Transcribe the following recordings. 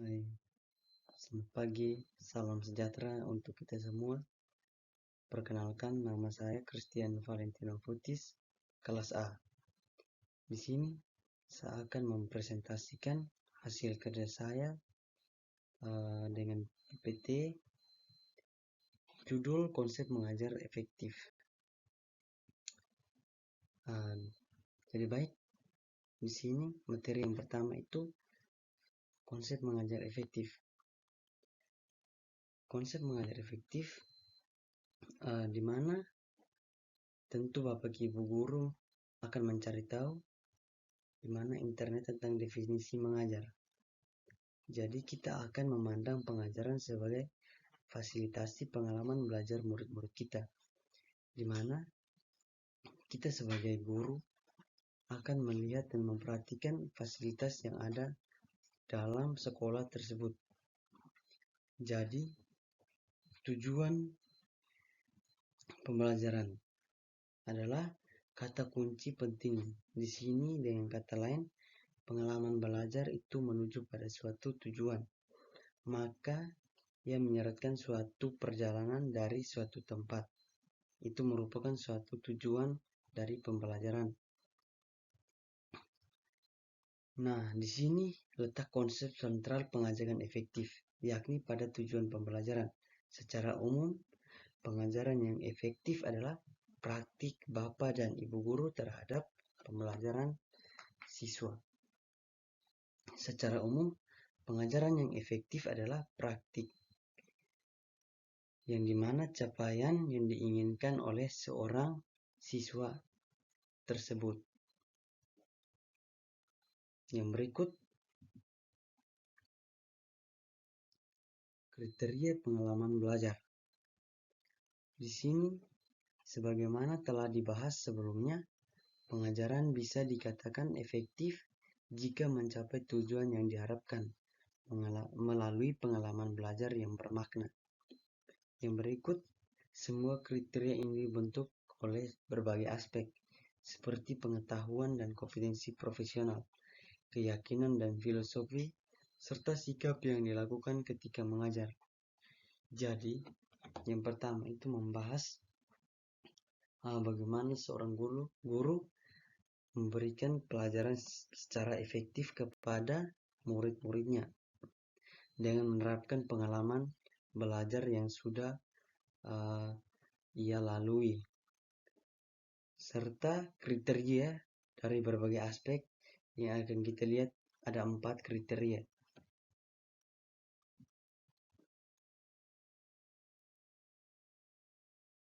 Hai, selamat pagi, salam sejahtera untuk kita semua. Perkenalkan, nama saya Christian Valentino Futis, kelas A. Di sini saya akan mempresentasikan hasil kerja saya dengan PPT judul konsep mengajar efektif. Jadi baik, di sini materi yang pertama itu konsep mengajar efektif. Konsep mengajar efektif di mana tentu Bapak Ibu guru akan mencari tahu di mana internet tentang definisi mengajar. Jadi kita akan memandang pengajaran sebagai fasilitasi pengalaman belajar murid-murid kita, di mana kita sebagai guru akan melihat dan memperhatikan fasilitas yang ada dalam sekolah tersebut. Jadi tujuan pembelajaran adalah kata kunci penting di sini. Dengan kata lain, pengalaman belajar itu menuju pada suatu tujuan, maka ia menyeratkan suatu perjalanan dari suatu tempat. Itu merupakan suatu tujuan dari pembelajaran. Nah, di sini letak konsep sentral pengajaran efektif, yakni pada tujuan pembelajaran. Secara umum, pengajaran yang efektif adalah praktik Bapak dan Ibu guru terhadap pembelajaran siswa. Secara umum, pengajaran yang efektif adalah praktik yang dimana capaian yang diinginkan oleh seorang siswa tersebut. Yang berikut, kriteria pengalaman belajar. Di sini, sebagaimana telah dibahas sebelumnya, pengajaran bisa dikatakan efektif jika mencapai tujuan yang diharapkan melalui pengalaman belajar yang bermakna. Yang berikut, semua kriteria ini dibentuk oleh berbagai aspek, seperti pengetahuan dan kompetensi profesional, keyakinan dan filosofi, serta sikap yang dilakukan ketika mengajar. Jadi, yang pertama itu membahas bagaimana seorang guru memberikan pelajaran secara efektif kepada murid-muridnya dengan menerapkan pengalaman belajar yang sudah ia lalui, serta kriteria dari berbagai aspek yang akan kita lihat. Ada 4 kriteria.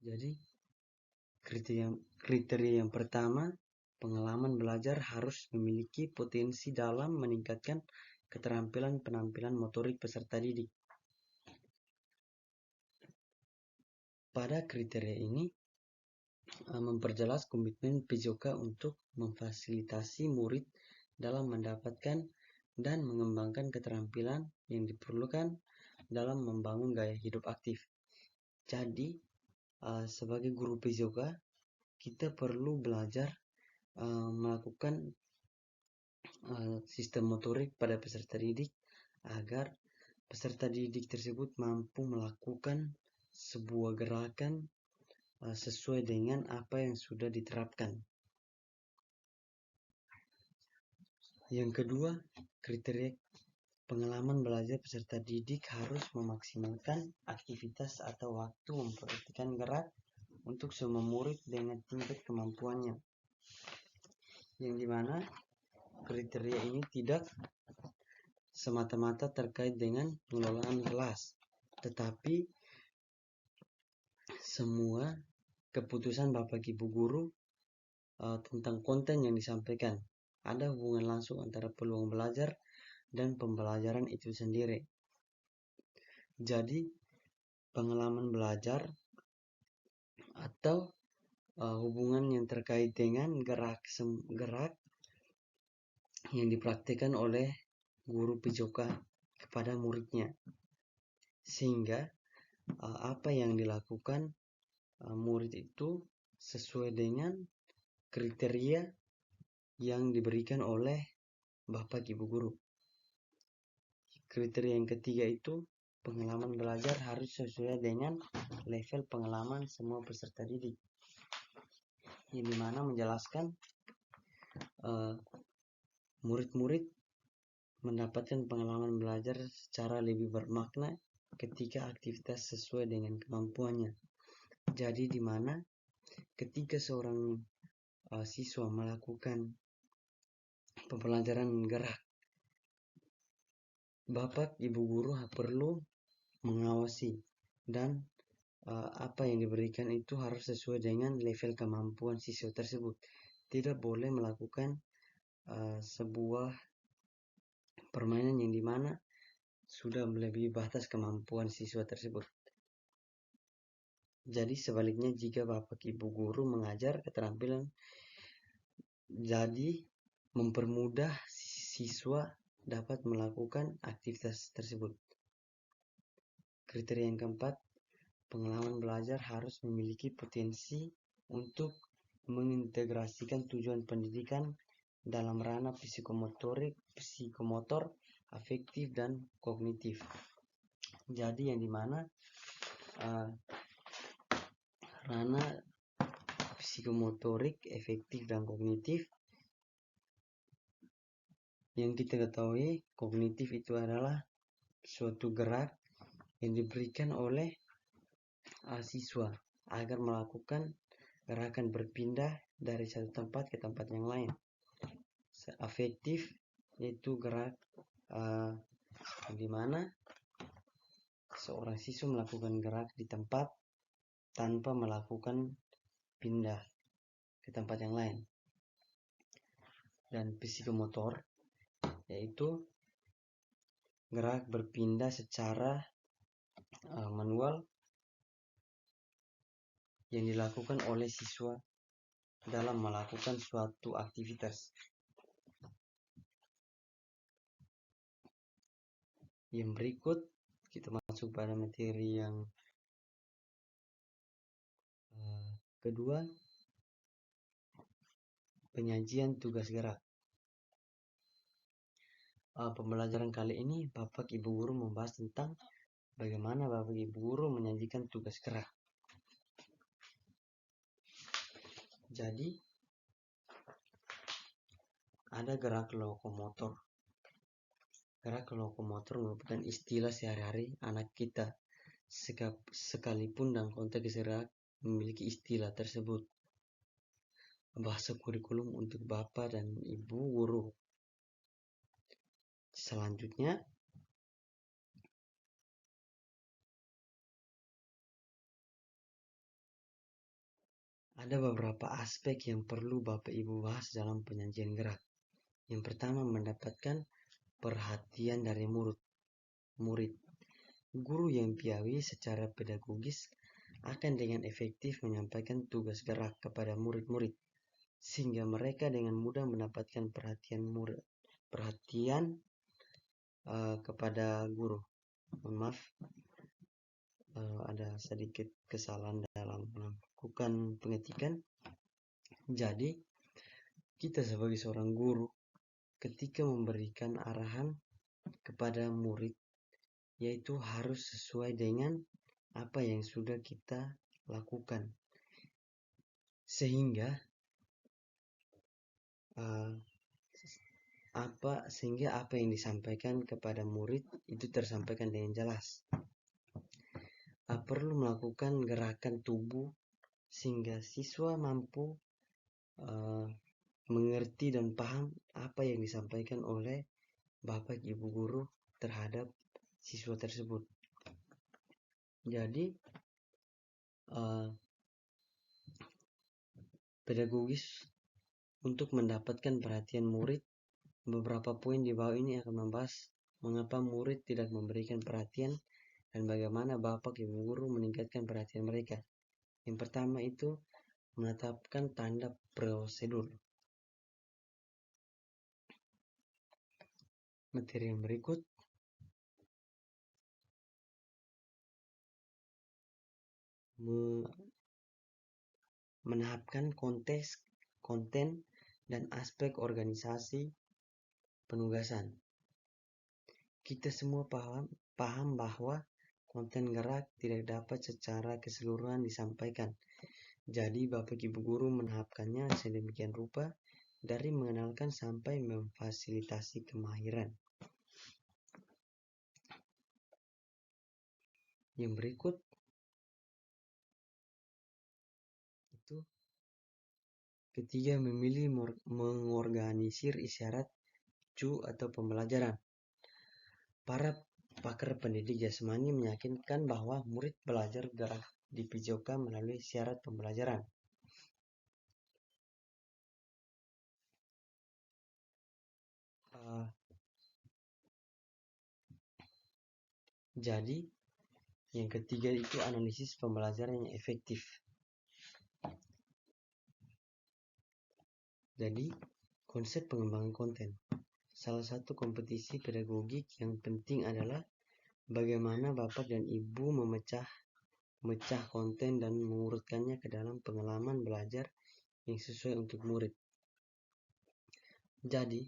Jadi kriteria yang pertama, pengalaman belajar harus memiliki potensi dalam meningkatkan keterampilan penampilan motorik peserta didik. Pada kriteria ini memperjelas komitmen PJOK untuk memfasilitasi murid dalam mendapatkan dan mengembangkan keterampilan yang diperlukan dalam membangun gaya hidup aktif. Jadi sebagai guru PJOK, kita perlu belajar melakukan sistem motorik pada peserta didik agar peserta didik tersebut mampu melakukan sebuah gerakan sesuai dengan apa yang sudah diterapkan. Yang kedua, kriteria pengalaman belajar peserta didik harus memaksimalkan aktivitas atau waktu memperhatikan gerak untuk semua murid dengan tingkat kemampuannya, yang dimana kriteria ini tidak semata-mata terkait dengan pengelolaan kelas, tetapi semua keputusan Bapak Ibu guru tentang konten yang disampaikan. Ada hubungan langsung antara peluang belajar dan pembelajaran itu sendiri. Jadi pengalaman belajar atau hubungan yang terkait dengan gerak yang dipraktikkan oleh guru PJOK kepada muridnya, sehingga apa yang dilakukan murid itu sesuai dengan kriteria yang diberikan oleh Bapak Ibu guru. Kriteria yang ketiga itu pengalaman belajar harus sesuai dengan level pengalaman semua peserta didik, yang dimana menjelaskan murid-murid mendapatkan pengalaman belajar secara lebih bermakna ketika aktivitas sesuai dengan kemampuannya. Jadi dimana ketika seorang siswa melakukan pembelajaran gerak, Bapak Ibu guru perlu mengawasi dan apa yang diberikan itu harus sesuai dengan level kemampuan siswa tersebut. Tidak boleh melakukan sebuah permainan yang dimana sudah melebihi batas kemampuan siswa tersebut. Jadi sebaliknya, jika Bapak Ibu guru mengajar keterampilan, jadi mempermudah siswa dapat melakukan aktivitas tersebut. Kriteria yang keempat, pengalaman belajar harus memiliki potensi untuk mengintegrasikan tujuan pendidikan dalam ranah psikomotorik, psikomotor, afektif, dan kognitif. Jadi yang dimana ranah psikomotorik, efektif, dan kognitif, yang kita ketahui kognitif itu adalah suatu gerak yang diberikan oleh siswa agar melakukan gerakan berpindah dari satu tempat ke tempat yang lain. Afektif yaitu gerak di mana seorang siswa melakukan gerak di tempat tanpa melakukan pindah ke tempat yang lain. Dan psikomotor yaitu gerak berpindah secara manual yang dilakukan oleh siswa dalam melakukan suatu aktivitas. Yang berikut kita masuk pada materi yang kedua, penyajian tugas gerak. Pembelajaran kali ini Bapak Ibu guru membahas tentang bagaimana Bapak Ibu guru menyajikan tugas gerak. Jadi ada gerak lokomotor. Gerak lokomotor merupakan istilah sehari-hari anak kita, sekalipun dalam konteks gerak memiliki istilah tersebut. Bahasa kurikulum untuk Bapak dan Ibu guru. Selanjutnya, ada beberapa aspek yang perlu Bapak Ibu bahas dalam penyajian gerak. Yang pertama, mendapatkan perhatian dari murid. Guru yang piawai secara pedagogis akan dengan efektif menyampaikan tugas gerak kepada murid-murid, sehingga mereka dengan mudah mendapatkan perhatian kepada guru. Maaf, ada sedikit kesalahan dalam melakukan pengetikan. Jadi kita sebagai seorang guru ketika memberikan arahan kepada murid, yaitu harus sesuai dengan apa yang sudah kita lakukan, sehingga apa yang disampaikan kepada murid itu tersampaikan dengan jelas. Perlu melakukan gerakan tubuh sehingga siswa mampu mengerti dan paham apa yang disampaikan oleh Bapak Ibu guru terhadap siswa tersebut. Jadi pedagogis untuk mendapatkan perhatian murid, beberapa poin di bawah ini akan membahas mengapa murid tidak memberikan perhatian dan bagaimana Bapak Ibu guru meningkatkan perhatian mereka. Yang pertama itu menetapkan tanda prosedur. Materi yang berikut menetapkan konteks, konten, dan aspek organisasi penugasan. Kita semua paham bahwa konten gerak tidak dapat secara keseluruhan disampaikan. Jadi Bapak Ibu Guru menahapkannya sedemikian rupa dari mengenalkan sampai memfasilitasi kemahiran. Yang berikut itu ketiga, memilih mengorganisir isyarat cu atau pembelajaran. Para pakar pendidik jasmani meyakinkan bahwa murid belajar gerak di PJOK melalui syarat pembelajaran. Jadi, yang ketiga itu analisis pembelajaran yang efektif. Jadi, konsep pengembangan konten. Salah satu kompetisi pedagogik yang penting adalah bagaimana Bapak dan Ibu memecah konten dan mengurutkannya ke dalam pengalaman belajar yang sesuai untuk murid. Jadi,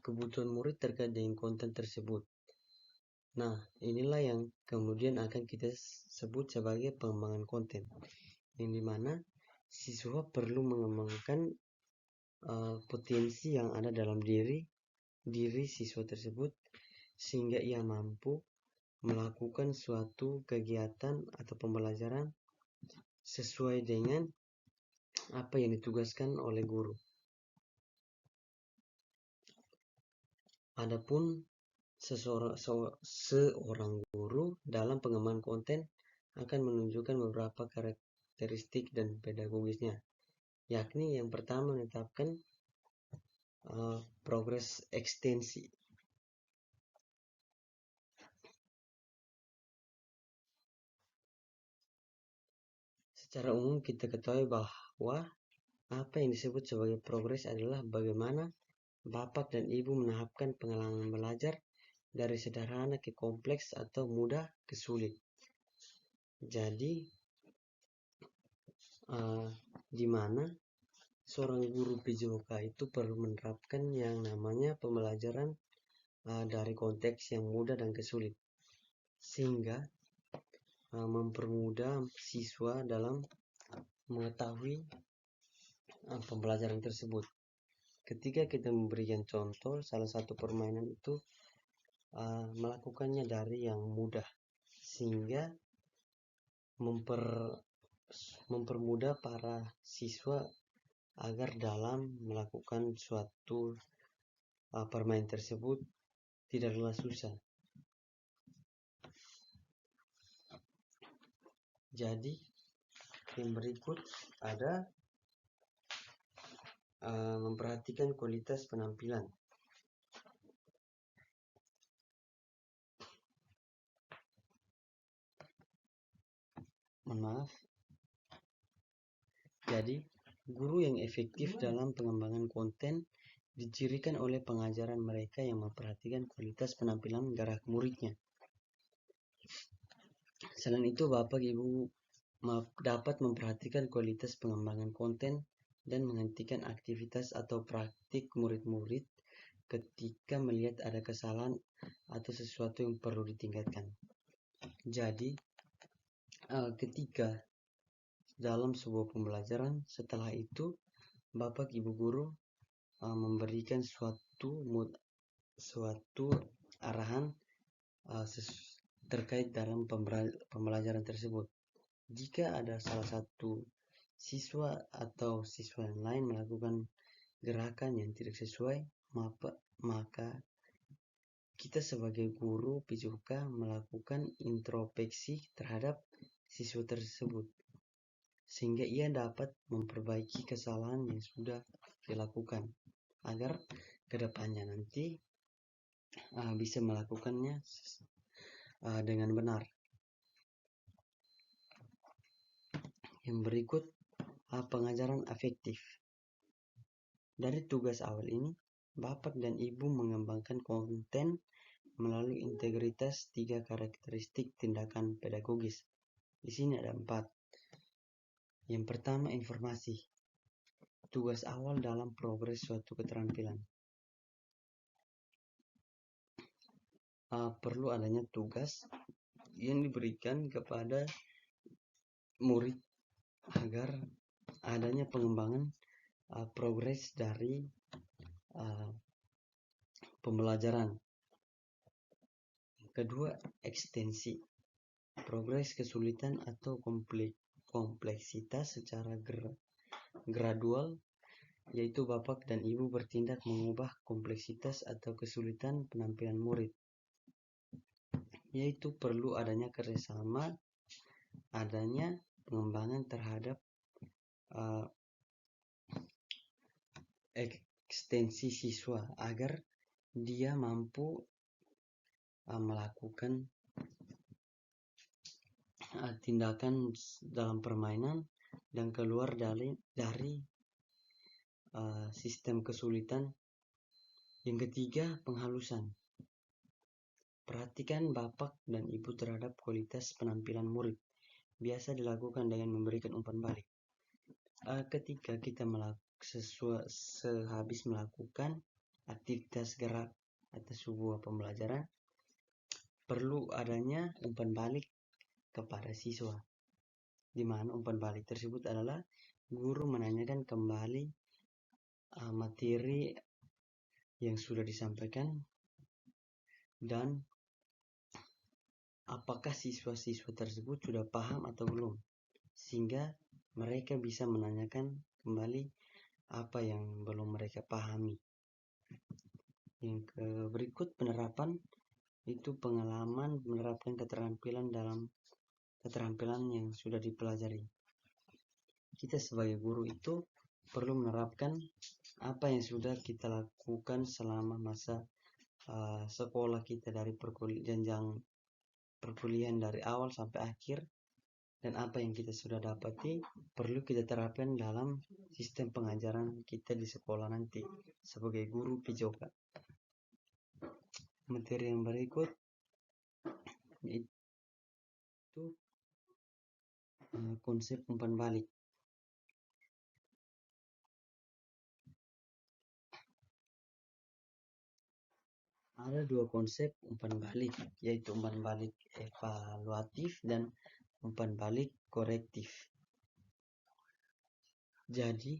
kebutuhan murid terkait dengan konten tersebut. Nah, inilah yang kemudian akan kita sebut sebagai pengembangan konten, yang dimana siswa perlu mengembangkan potensi yang ada dalam diri siswa tersebut sehingga ia mampu melakukan suatu kegiatan atau pembelajaran sesuai dengan apa yang ditugaskan oleh guru. Adapun seorang guru dalam pengembangan konten akan menunjukkan beberapa karakteristik dan pedagogisnya, yakni yang pertama menetapkan progres ekstensi. Secara umum kita ketahui bahwa apa yang disebut sebagai progres adalah bagaimana Bapak dan Ibu menahapkan pengalaman belajar dari sederhana ke kompleks atau mudah ke sulit. Jadi, di mana seorang guru PJOK itu perlu menerapkan yang namanya pembelajaran dari konteks yang mudah dan kesulit, sehingga mempermudah siswa dalam mengetahui pembelajaran tersebut. Ketika kita memberikan contoh, salah satu permainan itu melakukannya dari yang mudah, sehingga mempermudah para siswa agar dalam melakukan suatu permainan tersebut tidaklah susah. Jadi yang berikut ada memperhatikan kualitas penampilan. Jadi, guru yang efektif dalam pengembangan konten dicirikan oleh pengajaran mereka yang memperhatikan kualitas penampilan gerak muridnya. Selain itu, Bapak Ibu dapat memperhatikan kualitas pengembangan konten dan menghentikan aktivitas atau praktik murid-murid ketika melihat ada kesalahan atau sesuatu yang perlu ditingkatkan. Jadi, ketika dalam sebuah pembelajaran, setelah itu Bapak Ibu guru memberikan suatu arahan terkait dalam pembelajaran tersebut. Jika ada salah satu siswa atau siswa yang lain melakukan gerakan yang tidak sesuai, maka kita sebagai guru PJOK melakukan introspeksi terhadap siswa tersebut, sehingga ia dapat memperbaiki kesalahan yang sudah dilakukan agar kedepannya nanti bisa melakukannya dengan benar. Yang berikut pengajaran afektif. Dari tugas awal ini, Bapak dan Ibu mengembangkan konten melalui integritas 3 karakteristik tindakan pedagogis. Di sini ada 4. Yang pertama, informasi. Tugas awal dalam progres suatu keterampilan. perlu adanya tugas yang diberikan kepada murid agar adanya pengembangan progres dari pembelajaran. Kedua, ekstensi. Progres kesulitan atau kompleksitas secara gradual, yaitu bapak dan ibu bertindak mengubah kompleksitas atau kesulitan penampilan murid, yaitu perlu adanya kerjasama, adanya pengembangan terhadap ekstensi siswa agar dia mampu melakukan tindakan dalam permainan dan keluar dari sistem kesulitan. Yang ketiga, penghalusan. Perhatikan bapak dan ibu terhadap kualitas penampilan murid. Biasa dilakukan dengan memberikan umpan balik. Ketika kita sehabis melakukan aktivitas gerak atau sebuah pembelajaran, perlu adanya umpan balik kepada siswa, di mana umpan balik tersebut adalah guru menanyakan kembali materi yang sudah disampaikan dan apakah siswa-siswa tersebut sudah paham atau belum, sehingga mereka bisa menanyakan kembali apa yang belum mereka pahami. Yang berikut, penerapan, itu pengalaman menerapkan keterampilan dalam keterampilan yang sudah dipelajari. Kita sebagai guru itu perlu menerapkan apa yang sudah kita lakukan selama masa sekolah kita, dari jenjang perkuliahan dari awal sampai akhir, dan apa yang kita sudah dapati perlu kita terapkan dalam sistem pengajaran kita di sekolah nanti sebagai guru PJOK. Materi yang berikut itu konsep umpan balik. Ada dua konsep umpan balik, yaitu umpan balik evaluatif dan umpan balik korektif. Jadi,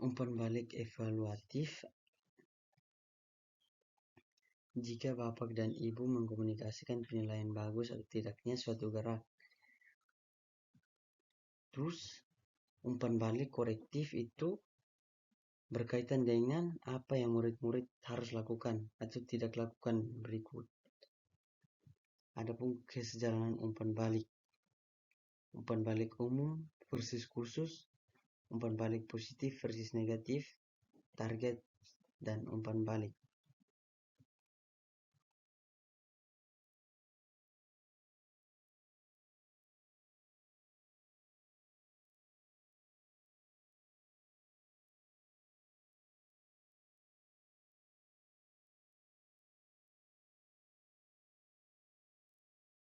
umpan balik evaluatif jika bapak dan ibu mengkomunikasikan penilaian bagus atau tidaknya suatu gerak. Terus, umpan balik korektif itu berkaitan dengan apa yang murid-murid harus lakukan atau tidak lakukan berikut. Adapun kesejalanan umpan balik umum versus kursus, umpan balik positif versus negatif, target, dan umpan balik.